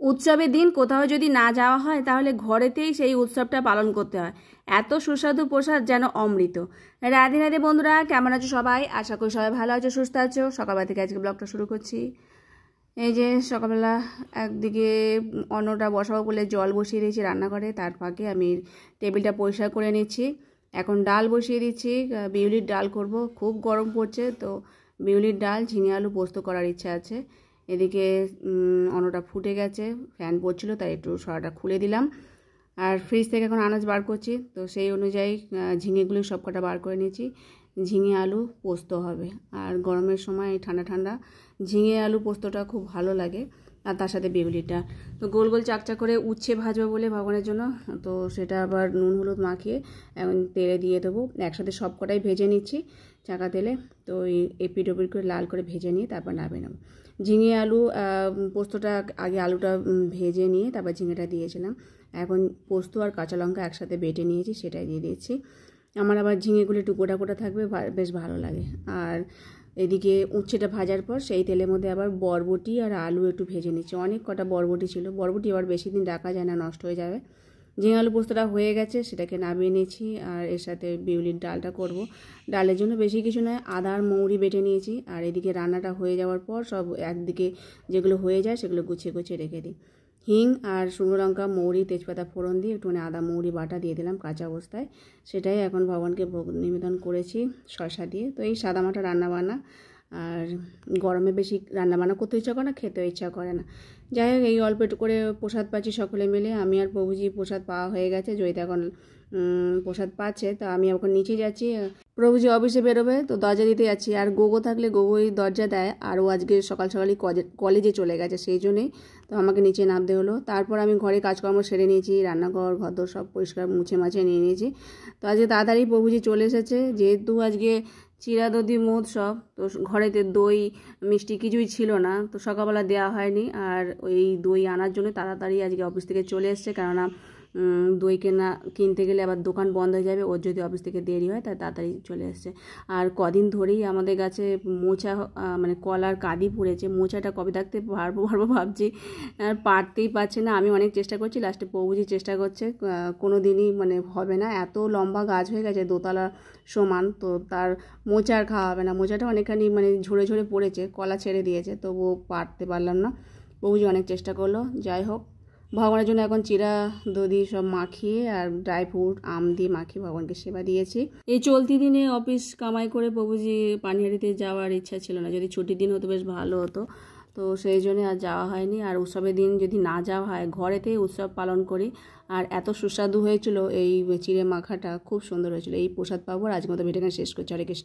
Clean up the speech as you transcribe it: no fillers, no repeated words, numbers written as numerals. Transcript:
উৎসবের দিন কোথাও যদি না যাওয়া হয় তাহলে ঘরেতেই সেই উৎসবটা পালন করতে হয়। এত সুস্বাদু প্রসাদ যেন অমৃত। রাধে রাধে বন্ধুরা, কেমন আছো সবাই? আশা করি সবাই ভালো আছো, সুস্থ আছো। সকালবেলা থেকে আজকে ব্লগটা শুরু করছি। এই যে সকালবেলা একদিকে অন্নটা বসাবো বলে জল বসিয়ে দিয়েছি রান্নাঘরে, তার ফাঁকে আমি টেবিলটা পরিষ্কার করে নিচ্ছি। এখন ডাল বসিয়ে দিচ্ছি, বিউলির ডাল করব। খুব গরম পড়ছে, তো বিউলির ডাল ঝিঙে আলু পোস্ত করার ইচ্ছা আছে। এদিকে অন্নটা ফুটে গেছে, ফ্যান পড়ছিল তাই একটু সরাটা খুলে দিলাম। আর ফ্রিজ থেকে এখন আনাজ বার করছি, তো সেই অনুযায়ী ঝিঙেগুলো সব কটা বার করে নিয়েছি। ঝিঙে আলু পোস্ত হবে, আর গরমের সময় ঠান্ডা ঠান্ডা ঝিঙে আলু পোস্তটা খুব ভালো লাগে, আর তার সাথে বিউলিটা। তো গোল গোল চাকচা করে উচ্ছে ভাজবো বলে ভগবানের জন্য, তো সেটা আবার নুন হলুদ মাখিয়ে এখন তেলে দিয়ে দেবো। একসাথে সব কটাই ভেজে নিচ্ছি চাকা তেলে, তো এই এপিট ওপিট করে লাল করে ভেজে নিয়ে তারপর নামিয়ে নেব। ঝিঙে আলু পোস্তটা আগে আলুটা ভেজে নিয়ে তারপর ঝিঙেটা দিয়েছিলাম। এখন পোস্ত আর কাঁচা লঙ্কা একসাথে বেটে নিয়েছি, সেটাই দিয়ে দিয়েছি। আমার আবার ঝিঙেগুলো একটু গোটা গোটা থাকবে, বেশ ভালো লাগে। আর এদিকে উচ্ছেটা ভাজার পর সেই তেলের মধ্যে আবার বরবটি আর আলু একটু ভেজে নিচ্ছি। অনেক কটা বরবটি ছিল, বরবটি আবার বেশি দিন রাখা যায় না, নষ্ট হয়ে যাবে। ঝিঙে আলু পোস্তটা হয়ে গেছে, সেটাকে নামিয়ে নিয়েছি। আর এর সাথে বিউলির ডালটা করব। ডালের জন্য বেশি কিছু নয়, আদা আর মৌরি বেটে নিয়েছি। আর এদিকে রান্নাটা হয়ে যাওয়ার পর সব একদিকে যেগুলো হয়ে যায় সেগুলো গুছিয়ে গুছিয়ে রেখে দিই। হিং আর শুকনো লঙ্কা মৌরি তেজপাতা ফোড়ন দিয়ে একটুখানি আদা মৌরি বাটা দিয়ে দিলাম কাঁচা অবস্থায়। সেটাই এখন ভগবানকে ভোগ নিবেদন করেছি শসা দিয়ে। তো এই সাদামাটা রান্নাবান্না, আর গরমে বেশি রান্নাবান্না করতে ইচ্ছা করে না, খেতেও ইচ্ছা করে না। যাই হোক, এই অল্প একটু করে প্রসাদ পাচ্ছি সকলে মিলে। আমি আর প্রভুজি প্রসাদ পাওয়া হয়ে গেছে, জয়িতা এখন প্রসাদ পাচ্ছে। তো আমি এখন নিচে যাচ্ছি, প্রভুজি অফিসে বেরোবে, তো দরজা দিতে যাচ্ছি। আর গোগো থাকলে গোগোই দরজা দেয়, আর ও আজকে সকাল সকালই কলেজে চলে গেছে, সেই জন্যেই তো আমাকে নিচে নামতে হলো। তারপর আমি ঘরে কাজকর্ম সেরে নিয়েছি, রান্নাঘর ঘর সব পরিষ্কার মুছে মাছে নিয়ে নিয়েছি। তো আজকে তাড়াতাড়ি প্রভুজি চলে এসেছে, যেহেতু আজকে চিরা দধি মহোৎসব, তো ঘরেতে দই মিষ্টি কিছুই ছিল না, তো সকালবেলা দেওয়া হয়নি। আর ওই দই আনার জন্য তাড়াতাড়ি আজকে অফিস থেকে চলে এসছে, কেননা দই কিনতে গেলে আবার দোকান বন্ধ হয়ে যাবে, ওর যদি অফিস থেকে দেরি হয় তাই তাড়াতাড়ি চলে এসছে। আর কদিন ধরেই আমাদের গাছে মোচা মানে কলার কাঁদি পড়েছে, মোচাটা কবে থাকতে পারবো ভাবছি, আর পারতেই পারছে না। আমি অনেক চেষ্টা করছি, লাস্টে প্রভুজি চেষ্টা করছে, কোনো দিনই মানে হবে না। এত লম্বা গাছ হয়ে গেছে, দোতলা সমান, তো তার মোচা আর খাওয়া হবে না। মোচাটা অনেকখানি মানে ঝরে ঝরে পড়েছে, কলা ছেড়ে দিয়েছে, তবুও পারতে পারলাম না। প্রভুজি অনেক চেষ্টা করলো। যাই হোক, ভগবানের জন্য এখন চিরা দধি সব মাখিয়ে আর ড্রাই ফ্রুট আম দিয়ে মাখিয়ে ভগবানকে সেবা দিয়েছি। এই চলতি দিনে অফিস কামাই করে প্রভুজি পানিহাটিতে যাওয়ার ইচ্ছা ছিল না। যদি ছুটির দিন হতো বেশ ভালো হতো, তো সেই জন্যে আর যাওয়া হয়নি। আর উৎসবের দিন যদি না যাওয়া হয়, ঘরেতেই উৎসব পালন করি। আর এত সুস্বাদু হয়েছিল এই চিড়ে মাখাটা, খুব সুন্দর হয়েছিল। এই প্রসাদ পাবো, আর আজকের মতো ভিডিওটা শেষ করছি। হরে কৃষ্ণ।